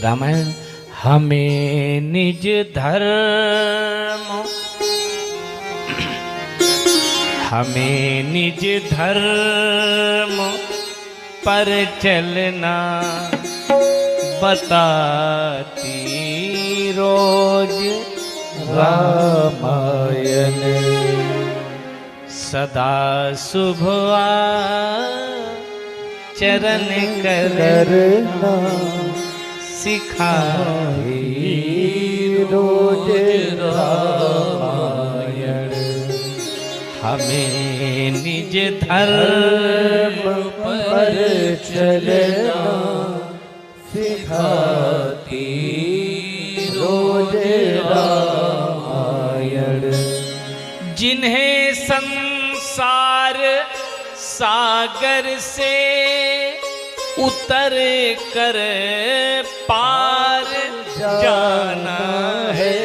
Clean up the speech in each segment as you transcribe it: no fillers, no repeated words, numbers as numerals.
रामायण। हमें निज धर्म, हमें निज धर्म पर चलना बताती रोज रामायण। सदा शुभ आचरण करना सिखाई रोज रामायण। हमें निज धर्म पर चलना सिखाती रोज रामायण। जिन्हें संसार सागर से उतर कर पार जाना है,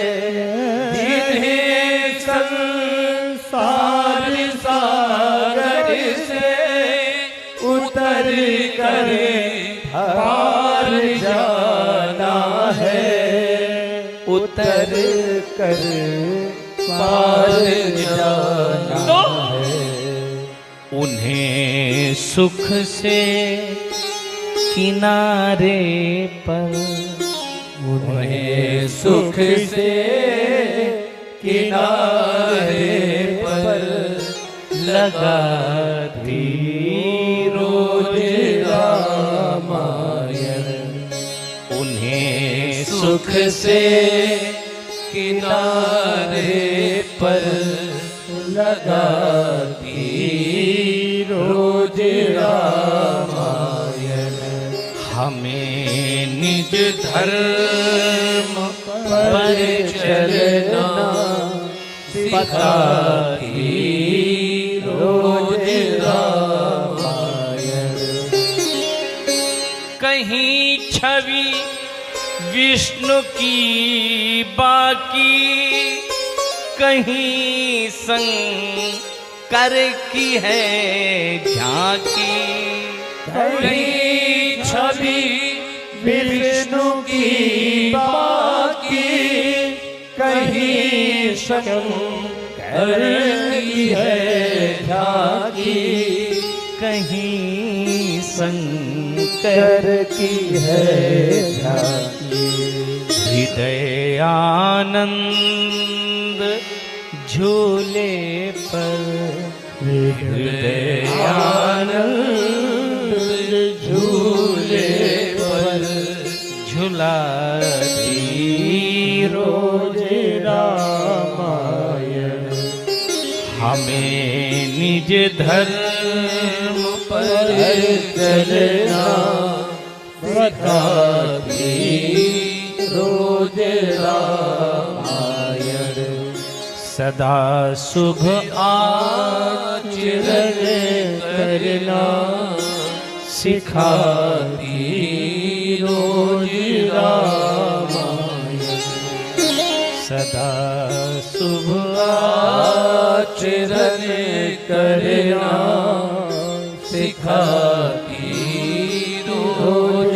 जिन्हें संसार सागर से उतर कर पार जाना है, उतर कर पार जाना है। उन्हें सुख से किनारे पर, उन्हें सुख से किनारे पर लगाती रोज रामायण। उन्हें सुख से किनारे पर लगाती रोज रामायण। हमें निज धर्म पर चलना सिखाती रोज रामायण। कहीं छवि विष्णु की बाकी, कहीं शंकर की है झांकी। कहीं छवि विष्णु की बाकी, कहीं शंकर की है झांकी। कहीं शंकर की है झांकी। हृदय आनंद झूले पर, हृदय आनंद झूले पर झुलाती रोज रामायण। हमें निज धर्म पर चलना सिखाती रोज रामायण। सदा शुभ आचरण करना सिखाती रोज रामायण। सदा शुभ आचरण करना सिखाती रोज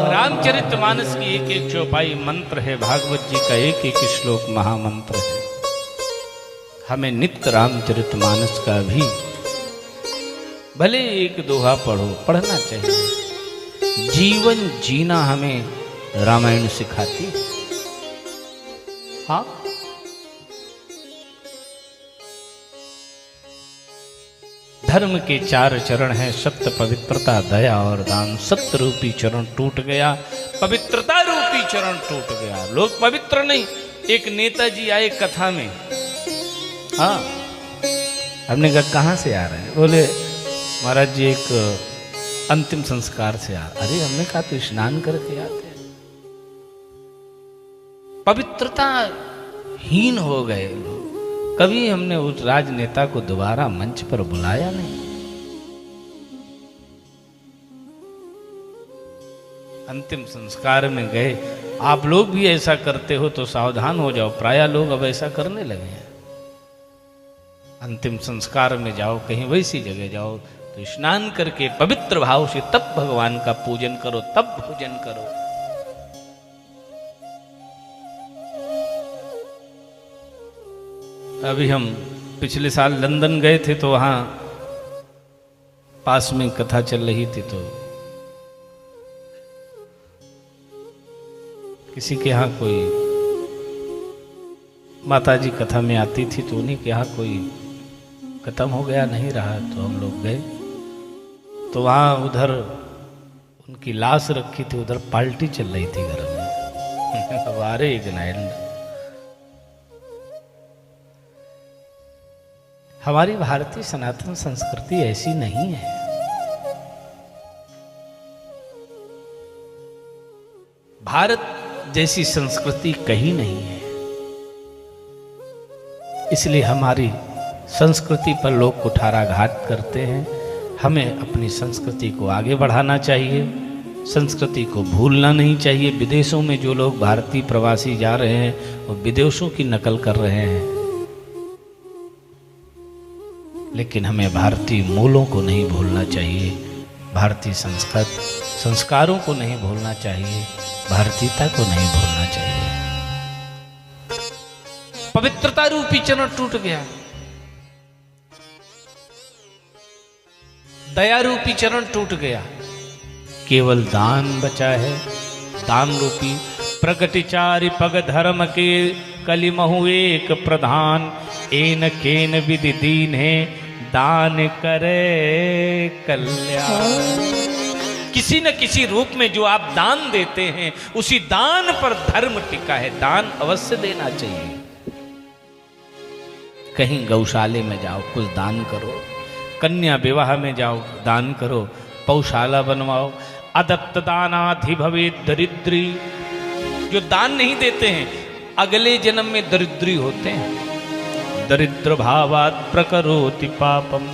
रामचरितमानस की एक एक चौपाई मंत्र है, भागवत जी का एक एक श्लोक महामंत्र है। हमें नित्य रामचरितमानस का भी भले एक दोहा पढ़ो, पढ़ना चाहिए। जीवन जीना हमें रामायण सिखाती है। हाँ, धर्म के 4 चरण हैं, सत्य, पवित्रता, दया और दान। सत्य रूपी चरण टूट गया, पवित्रता रूपी चरण टूट गया। लोग पवित्र नहीं। एक नेताजी आए कथा में, हाँ, हमने कहा कहाँ से आ रहे हैं? बोले महाराज जी एक अंतिम संस्कार से आ। अरे हमने कहा तो स्नान करके आते। पवित्रता हीन हो गए लोग। कभी हमने उस राजनेता को दोबारा मंच पर बुलाया नहीं। अंतिम संस्कार में गए। आप लोग भी ऐसा करते हो तो सावधान हो जाओ, प्राय लोग अब ऐसा करने लगे हैं। अंतिम संस्कार में जाओ, कहीं वैसी जगह जाओ तो स्नान करके पवित्र भाव से तब भगवान का पूजन करो, तब भोजन करो। अभी हम पिछले साल लंदन गए थे तो वहाँ पास में कथा चल रही थी, तो किसी के यहाँ कोई माताजी कथा में आती थी, तो उन्हीं के यहाँ कोई खत्म हो गया, नहीं रहा, तो हम लोग गए। तो वहाँ उधर उनकी लाश रखी थी, उधर पार्टी चल रही थी घर में। वारे इग्नाइल्ड। हमारी भारतीय सनातन संस्कृति ऐसी नहीं है। भारत जैसी संस्कृति कहीं नहीं है। इसलिए हमारी संस्कृति पर लोग कुठाराघात करते हैं। हमें अपनी संस्कृति को आगे बढ़ाना चाहिए, संस्कृति को भूलना नहीं चाहिए। विदेशों में जो लोग भारतीय प्रवासी जा रहे हैं वो विदेशों की नकल कर रहे हैं, लेकिन हमें भारतीय मूलों को नहीं भूलना चाहिए, भारतीय संस्कारों को नहीं भूलना चाहिए, भारतीयता को नहीं भूलना चाहिए। पवित्रता रूपी चरण टूट गया, दया रूपी चरण टूट गया, केवल दान बचा है। दान रूपी प्रगटिचारि पग धर्म के कलिमहु एक प्रधान, एन केन विधि दीन है दान करे कल्याण। किसी न किसी रूप में जो आप दान देते हैं उसी दान पर धर्म टिका है। दान अवश्य देना चाहिए। कहीं गौशाले में जाओ कुछ दान करो, कन्या विवाह में जाओ दान करो, पौशाला बनवाओ। अदत्त दानाधि भवे दरिद्री। जो दान नहीं देते हैं अगले जन्म में दरिद्री होते हैं। दरिद्र भावात् प्रकरोति पापम।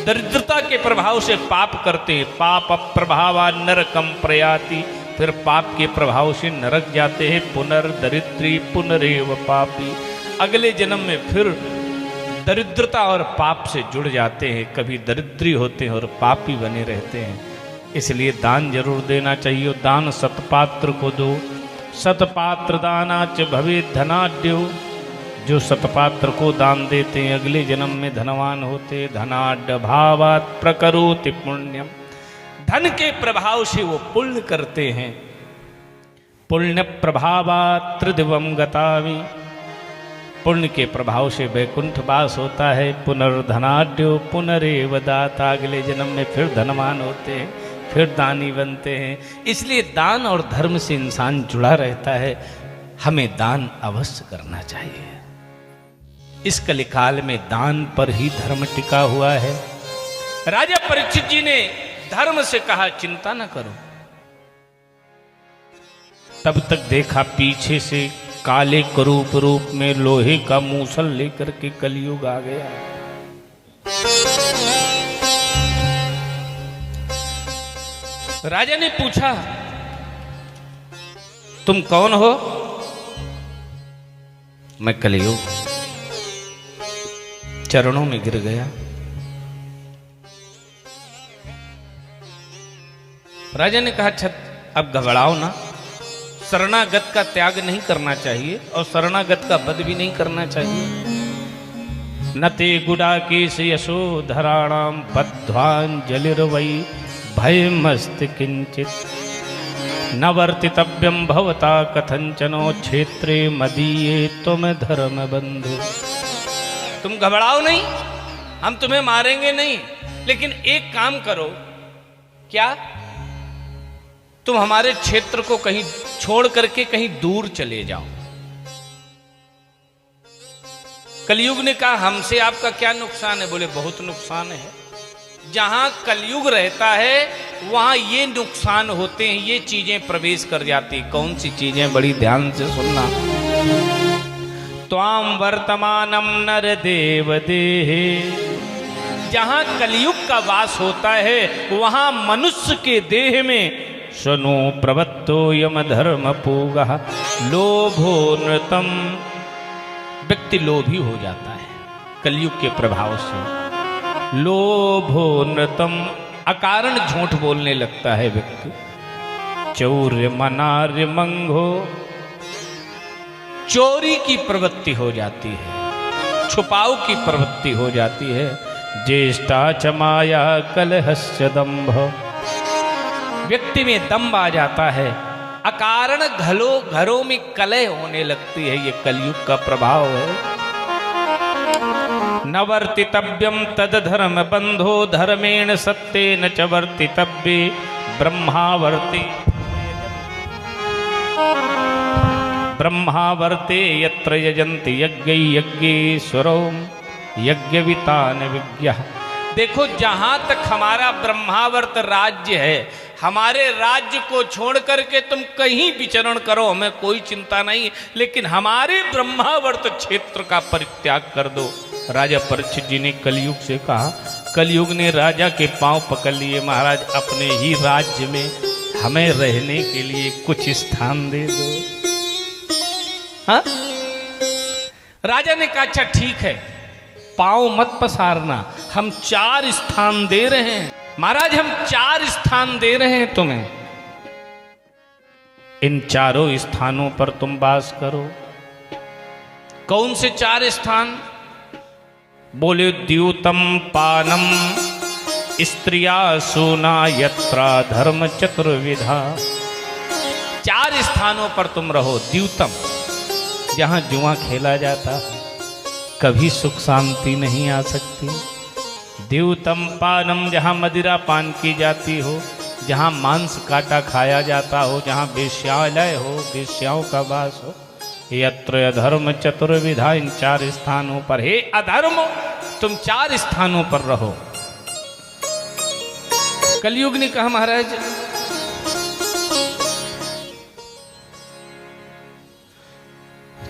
दरिद्रता के प्रभाव से पाप करते हैं। पाप प्रभावा नरकम प्रयाति। फिर पाप के प्रभाव से नरक जाते हैं। पुनर्दरिद्री पुनरेव पापी। अगले जन्म में फिर दरिद्रता और पाप से जुड़ जाते हैं। कभी दरिद्री होते हैं और पापी बने रहते हैं। इसलिए दान जरूर देना चाहिए। दान सतपात्र को दो। सतपात्र दानाच भवे धनाढ्यो। जो सतपात्र को दान देते हैं अगले जन्म में धनवान होते। धनाढ्य भावात् प्रकरोति पुण्यम। धन के प्रभाव से वो पुण्य करते हैं। पुण्य प्रभावात् त्रिदिवम गतामि। पुण्य के प्रभाव से वैकुंठ वास होता है। पुनर्धनाढ्यो पुनरेव दाता। अगले जन्म में फिर धनवान होते हैं, फिर दानी बनते हैं। इसलिए दान और धर्म से इंसान जुड़ा रहता है। हमें दान अवश्य करना चाहिए। इस कलिकाल में दान पर ही धर्म टिका हुआ है। राजा परीक्षित जी ने धर्म से कहा चिंता न करो। तब तक देखा पीछे से काले करूप रूप में लोहे का मूसल लेकर के कलयुग आ गया। राजा ने पूछा तुम कौन हो? मैं कलयुग। चरणों में गिर गया। राजा ने कहा अच्छा अब घबराओ ना। शरणागत का त्याग नहीं करना चाहिए और शरणागत का वध भी नहीं करना चाहिए। नते गुडाकेश यशोधराणाम बद्ध्वांजलिर्वै भयमस्ति किंचित। न वर्तितव्यम भवता कथंचनो क्षेत्रे मदीये तुम धर्म बंधु। तुम घबराओ नहीं, हम तुम्हें मारेंगे नहीं, लेकिन एक काम करो। क्या? तुम हमारे क्षेत्र को कहीं छोड़ करके कहीं दूर चले जाओ। कलयुग ने कहा हमसे आपका क्या नुकसान है? बोले बहुत नुकसान है। जहां कलयुग रहता है वहां ये नुकसान होते हैं, ये चीजें प्रवेश कर जाती। कौन सी चीजें? बड़ी ध्यान से सुनना। त्वाम वर्तमानम नर देव देहे। जहां कलयुग का वास होता है वहां मनुष्य के देह में शनो प्रवत्तो यम धर्म पूगः लोभो नृतम। व्यक्ति लोभी हो जाता है कलयुग के प्रभाव से। लोभो नृतम, अकारण झूठ बोलने लगता है व्यक्ति। चौर्य मनार्य मंगो, चोरी की प्रवृत्ति हो जाती है। छुपाव की प्रवृत्ति हो जाती है। ज्येष्ठा च माया कलहस्य दंभ, व्यक्ति में दम्भ आ जाता है, अकारण घरों में कलह होने लगती है। ये कलयुग का प्रभाव है। न वर्तितव्यम तद धर्म बंधो धर्मेण सत्येन च वर्तितव्ये ब्रह्मावर्ते यत्र यजन्ति यज्ञै यज्ञेश्वरो यज्ञवितान विज्ञः। देखो, जहां तक हमारा ब्रह्मावर्त राज्य है, हमारे राज्य को छोड़ करके तुम कहीं विचरण करो, हमें कोई चिंता नहीं, लेकिन हमारे ब्रह्मावर्त क्षेत्र का परित्याग कर दो। राजा परीक्षित जी ने कलयुग से कहा। कलयुग ने राजा के पांव पकड़ लिए, महाराज अपने ही राज्य में हमें रहने के लिए कुछ स्थान दे दो। हाँ? राजा ने कहा अच्छा ठीक है, पांव मत पसारना, हम 4 स्थान दे रहे हैं। महाराज हम 4 स्थान दे रहे हैं तुम्हें, इन 4 स्थानों पर तुम वास करो। कौन से 4 स्थान? बोले द्यूतम पानम स्त्रिया सोना यत्रा धर्म चतुर्विधा। 4 स्थानों पर तुम रहो। द्यूतम, जहां जुआ खेला जाता है, कभी सुख शांति नहीं आ सकती। द्यूतम पानम, जहां मदिरा पान की जाती हो, जहां मांस काटा खाया जाता हो, जहां वेश्यालय हो, वेश्याओं का वास हो। यत्र अधर्म चतुर्विधा, इन 4 स्थानों पर, हे अधर्म तुम 4 स्थानों पर रहो। कलयुग ने कहा महाराज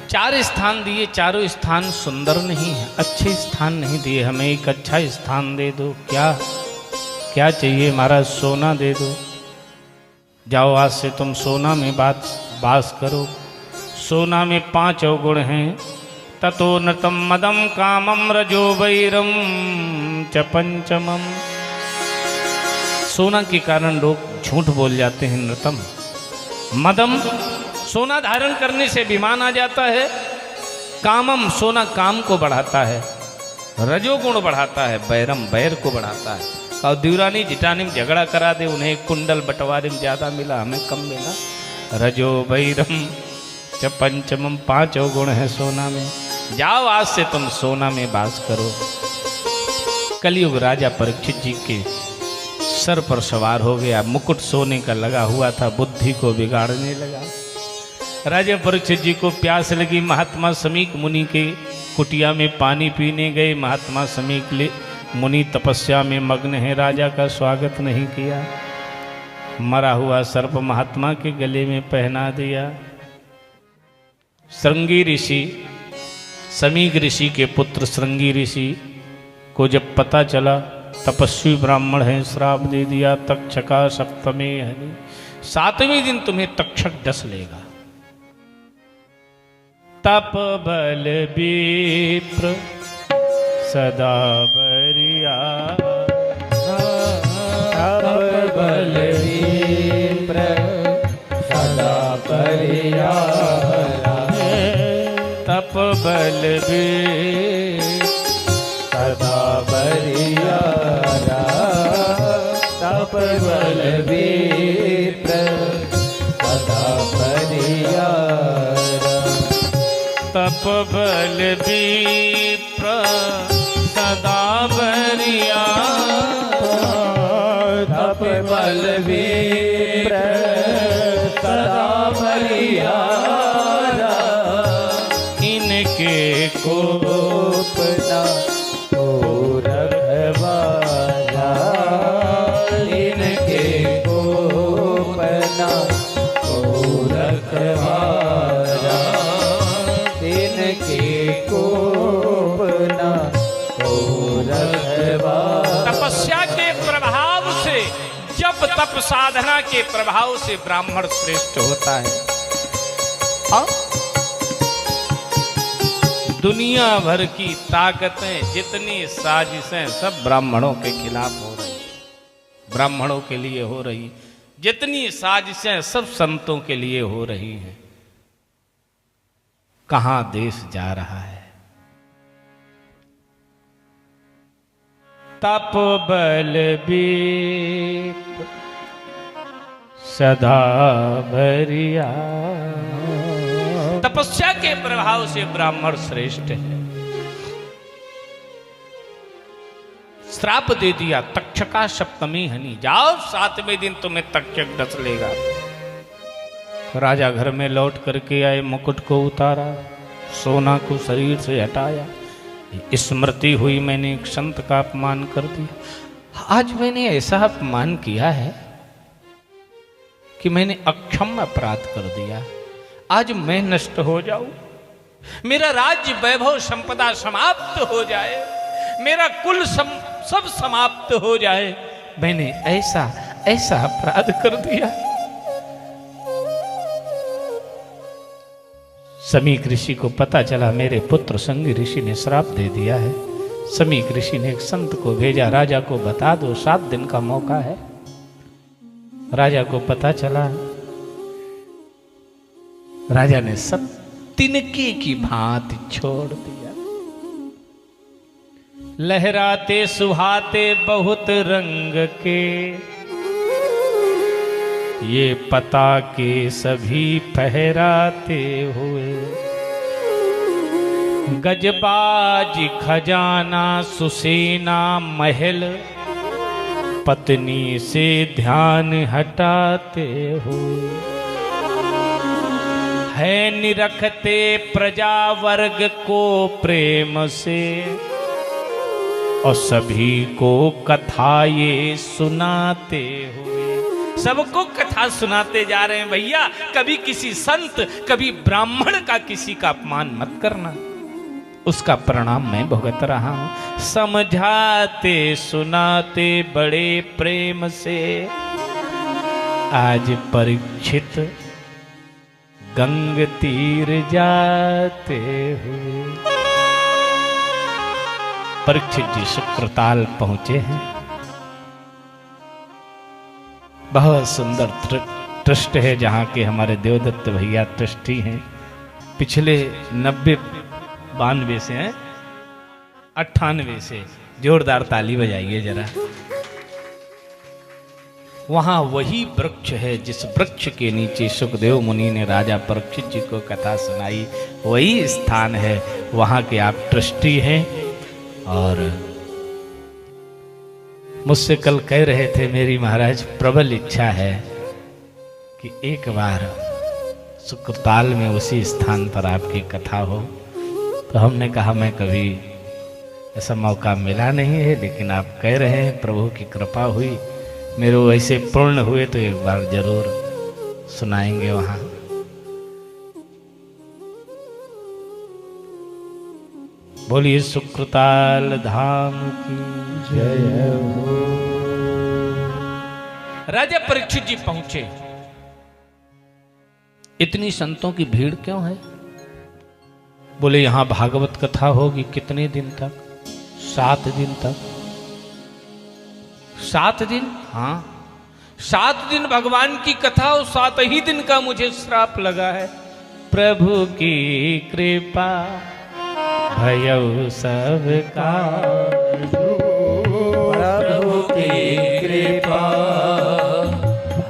4 स्थान दिए, 4 स्थान सुंदर नहीं है, अच्छे स्थान नहीं दिए, हमें एक अच्छा स्थान दे दो। क्या क्या चाहिए महाराज? सोना दे दो। जाओ आज से तुम सोना में वास करो। सोना में 5 अवगुण हैं। ततो नृतम मदम कामम रजो वैरम च पंचमम। सोना के कारण लोग झूठ बोल जाते हैं। नृतम, मदम, सोना धारण करने से विमान आ जाता है। कामम, सोना काम को बढ़ाता है। रजोगुण बढ़ाता है। वैरम, वैर को बढ़ाता है। और द्यूरानी जिटानी में झगड़ा करा दे, उन्हें कुंडल बंटवारे में ज्यादा मिला, हमें कम मिला। रजो वैरम च पंचमम, 5 अवगुण है सोना में। जाओ आज से तुम सोना में वास करो। कलयुग राजा परीक्षित जी के सर पर सवार हो गया। मुकुट सोने का लगा हुआ था, बुद्धि को बिगाड़ने लगा। राजा परीक्षित जी को प्यास लगी। महात्मा समीक मुनि के कुटिया में पानी पीने गए। महात्मा समीक मुनि तपस्या में मग्न है, राजा का स्वागत नहीं किया। मरा हुआ सर्प महात्मा के गले में पहना दिया। श्रृंगी ऋषि, समीक ऋषि के पुत्र श्रृंगी ऋषि को जब पता चला तपस्वी ब्राह्मण है, श्राप दे दिया। तक्षका सप्तमे हनि, 7वें दिन तुम्हें तक्षक डस लेगा। तप बल विप्र सदा बरिया, तप बल विप्र सदा बरिया, तप बल सदा बरियारा, तप बल विप्र सदा बरियारा, तप बल विप्र सदा बरियारा, तप बल विप्र सदा बरियारा, इनके कोपना हो रखवाला, इनके कोपना हो रखवाला, इनके कोपना हो रखवाला। तपस्या के प्रभाव से, जब तप साधना के प्रभाव से ब्राह्मण श्रेष्ठ होता है। हाँ? दुनिया भर की ताकतें, जितनी साजिशें सब ब्राह्मणों के खिलाफ हो रही, ब्राह्मणों के लिए हो रही। जितनी साजिशें सब संतों के लिए हो रही हैं। कहां देश जा रहा है? तप बल बीत सदा बरिया। तपस्या के प्रभाव से ब्राह्मण श्रेष्ठ है। श्राप दे दिया, तक्षका सप्तमी हनी, जाओ 7वें दिन तुम्हें तक्षक डस लेगा। राजा घर में लौट करके आए, मुकुट को उतारा, सोना को शरीर से हटाया। स्मृति हुई मैंने एक संत का अपमान कर दिया। आज मैंने ऐसा अपमान किया है कि मैंने अक्षम्य अपराध कर दिया। आज मैं नष्ट हो जाऊं, मेरा राज्य वैभव संपदा समाप्त हो जाए, मेरा कुल सब समाप्त हो जाए, मैंने ऐसा अपराध कर दिया। समीक ऋषि को पता चला मेरे पुत्र संगी ऋषि ने श्राप दे दिया है। समीक ऋषि ने एक संत को भेजा, राजा को बता दो 7 दिन का मौका है। राजा को पता चला, राजा ने सब तिनके की भांति छोड़ दिया। लहराते सुहाते बहुत रंग के, ये पता के सभी फहराते हुए। गजबाज खजाना सुसेना महल, पत्नी से ध्यान हटाते हुए। है निरखते प्रजा वर्ग को प्रेम से, और सभी को कथा ये सुनाते हुए। सबको कथा सुनाते जा रहे हैं, भैया कभी किसी संत कभी ब्राह्मण का किसी का अपमान मत करना, उसका परिणाम मैं भुगत रहा हूं। समझाते सुनाते बड़े प्रेम से, आज परीक्षित गंग तीर जाते हुए। परीक्षित जी शुक्रताल पहुंचे हैं। बहुत सुंदर ट्रस्ट है जहाँ के हमारे देवदत्त भैया ट्रस्टी हैं। पिछले 90-92 से हैं, 98 से। जोरदार ताली बजाइए जरा। वहाँ वही वृक्ष है जिस वृक्ष के नीचे सुखदेव मुनि ने राजा परीक्षित जी को कथा सुनाई, वही स्थान है। वहाँ के आप ट्रस्टी हैं। और मुझसे कल कह रहे थे, मेरी महाराज प्रबल इच्छा है कि एक बार शुक्रताल में उसी स्थान पर आपकी कथा हो। तो हमने कहा मैं कभी ऐसा मौका मिला नहीं है, लेकिन आप कह रहे हैं, प्रभु की कृपा हुई, मेरे वैसे पूर्ण हुए तो एक बार जरूर सुनाएंगे वहाँ। बोलिए शुक्रताल धाम की जय हो। राजा परीक्षित जी पहुंचे। इतनी संतों की भीड़ क्यों है? बोले यहां भागवत कथा होगी। कितने दिन तक? 7 दिन तक। 7 दिन? हाँ, 7 दिन भगवान की कथा, और 7 ही दिन का मुझे श्राप लगा है। प्रभु की कृपा भयउ सब काजू, प्रभु की कृपा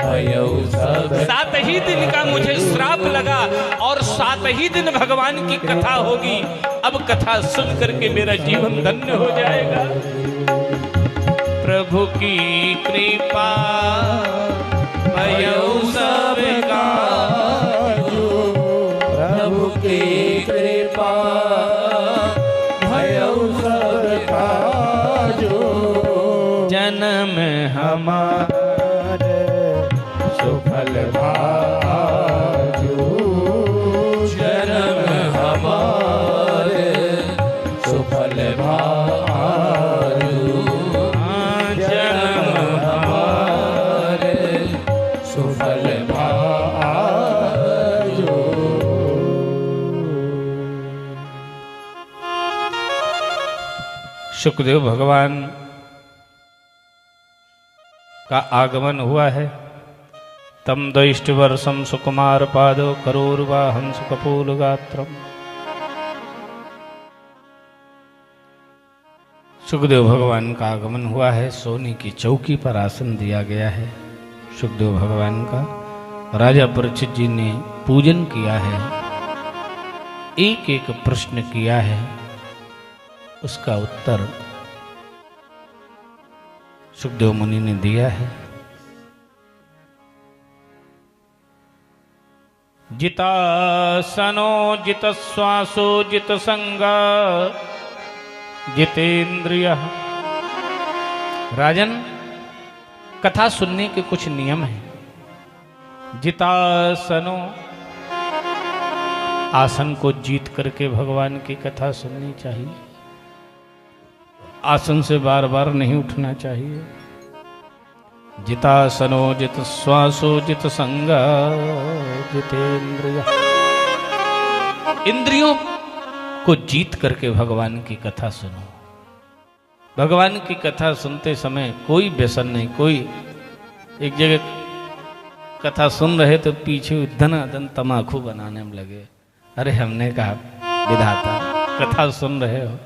भयउ सब। 7 ही दिन का मुझे श्राप लगा, और 7 ही दिन भगवान की कथा होगी। अब कथा सुन करके मेरा जीवन धन्य हो जाएगा। प्रभु की कृपा भयउ सब काजू, प्रभु की कृपा जन्म हमारे सुफल भाजू, जन्म हमारे सुफल भाजू, जन्म हमारे सुफल भाजू। सुखदेव भगवान का आगमन हुआ है। तम दैष्ट वर्षम सुकुमार पादो करोर्वाहं सुकपोल गात्रम। सुखदेव भगवान का आगमन हुआ है। सोने की चौकी पर आसन दिया गया है सुखदेव भगवान का। राजा परीक्षित जी ने पूजन किया है, एक एक प्रश्न किया है, उसका उत्तर सुखदेव मुनि ने दिया है। जितासनो जित श्वासो जित संगा जितेंद्रिय। राजन, कथा सुनने के कुछ नियम हैं। जितासनो, आसन को जीत करके भगवान की कथा सुननी चाहिए। आसन से बार बार नहीं उठना चाहिए। जितासनो जित श्वासो जित संगा जितेंद्रिय। इंद्रियों को जीत करके भगवान की कथा सुनो। भगवान की कथा सुनते समय कोई व्यसन नहीं। कोई एक जगह कथा सुन रहे तो पीछे धनाधन तमाकू बनाने में लगे। अरे हमने कहा विधाता, कथा सुन रहे हो,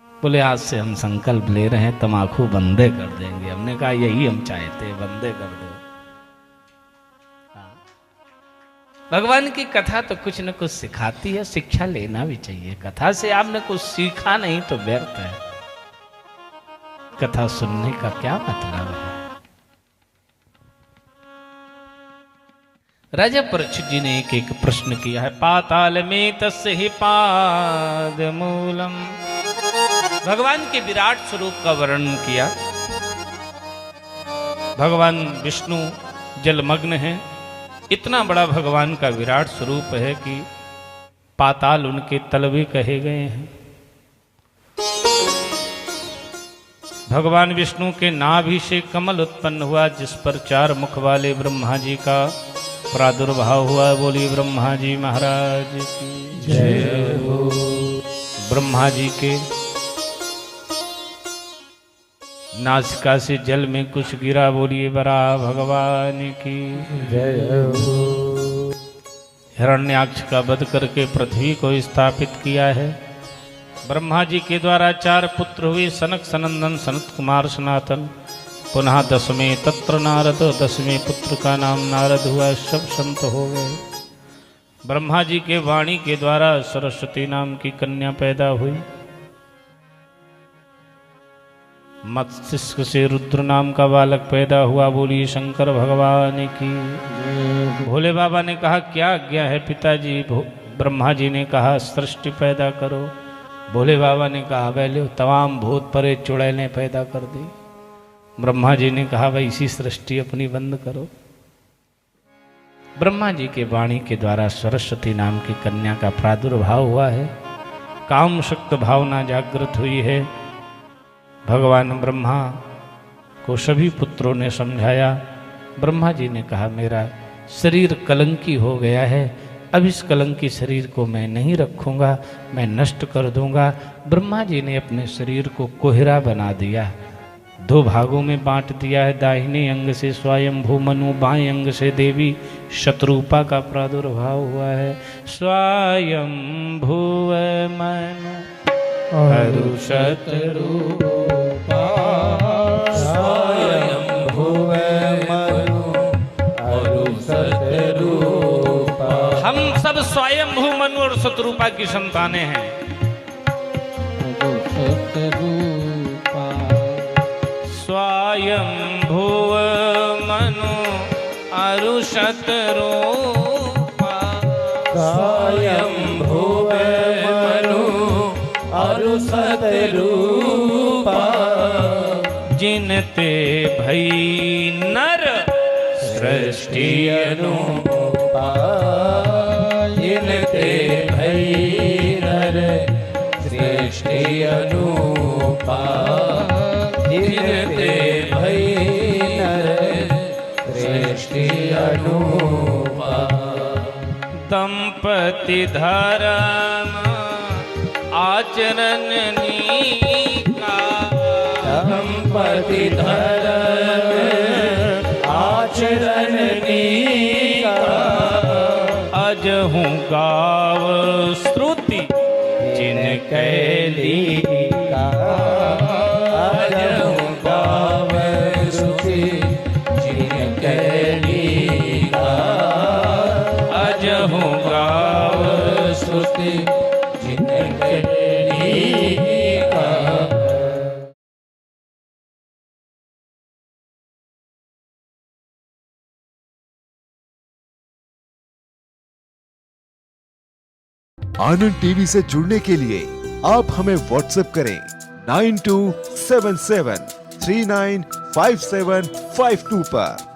बोले आज से हम संकल्प ले रहे हैं तमाकू बंदे कर देंगे। हमने कहा यही हम चाहते, बंदे कर दो। भगवान की कथा तो कुछ न कुछ सिखाती है, शिक्षा लेना भी चाहिए। कथा से आपने कुछ सीखा नहीं तो व्यर्थ है। कथा सुनने का क्या मतलब है? राजा परीक्षित जी ने एक एक प्रश्न किया है। पाताल में तस्य ही पाद मूलम। भगवान के विराट स्वरूप का वर्णन किया। भगवान विष्णु जलमग्न है। इतना बड़ा भगवान का विराट स्वरूप है कि पाताल उनके तलवे कहे गए हैं। भगवान विष्णु के नाभि से कमल उत्पन्न हुआ, जिस पर 4 मुख वाले ब्रह्मा जी का प्रादुर्भाव हुआ। बोली ब्रह्मा जी महाराज की जय हो। ब्रह्मा जी के नासिका से जल में कुछ गिरा। बोलिए बरा भगवान की जय हो। हिरण्याक्ष का वध करके पृथ्वी को स्थापित किया है। ब्रह्मा जी के द्वारा 4 पुत्र हुए, सनक सनंदन सनत कुमार सनातन। पुनः 10वें तत्र नारद, 10वें पुत्र का नाम नारद हुआ। सब संत हो गए। ब्रह्मा जी के वाणी के द्वारा सरस्वती नाम की कन्या पैदा हुई। मस्तिष्क से रुद्र नाम का बालक पैदा हुआ। बोलिए शंकर भगवान की। भोले बाबा ने कहा क्या आज्ञा है पिताजी? ब्रह्मा जी ने कहा सृष्टि पैदा करो। भोले बाबा ने कहा बैले तमाम भूत परे चुड़ैलें पैदा कर दी। ब्रह्मा जी ने कहा भाई इसी सृष्टि अपनी बंद करो। ब्रह्मा जी के वाणी के द्वारा सरस्वती नाम की कन्या का प्रादुर्भाव हुआ है। काम शक्त भावना जागृत हुई है। भगवान ब्रह्मा को सभी पुत्रों ने समझाया। ब्रह्मा जी ने कहा मेरा शरीर कलंकी हो गया है, अब इस कलंकी शरीर को मैं नहीं रखूंगा, मैं नष्ट कर दूंगा। ब्रह्मा जी ने अपने शरीर को कोहरा बना दिया, 2 भागों में बांट दिया है। दाहिने अंग से स्वयंभू मनु, बाएं अंग से देवी शत्रुपा का प्रादुर्भाव हुआ है। स्वयंभू मनु अरु शत्रुपा, स्वयंभू मनु अरु शत्रुपा। हम सब स्वयंभू मनु और शत्रुपा की संतानें हैं। स्वयंभुव मनु अरु शत्रुपा, स्वयंभुव मनु अरु शत्रुपा। जिनते भई नर सृष्टि अनुपा, जिनते भई नर सृष्टि अनुपा। जिनते भई नर सृष्टि अनुपा। दंपति धर्म आचरण नीका, दंपति धर्म आचरण नीका। अजहूँ गाव श्रुति जिन कैली का, आनंद टीवी से जुड़ने के लिए आप हमें व्हाट्सएप करें 9277395752 पर।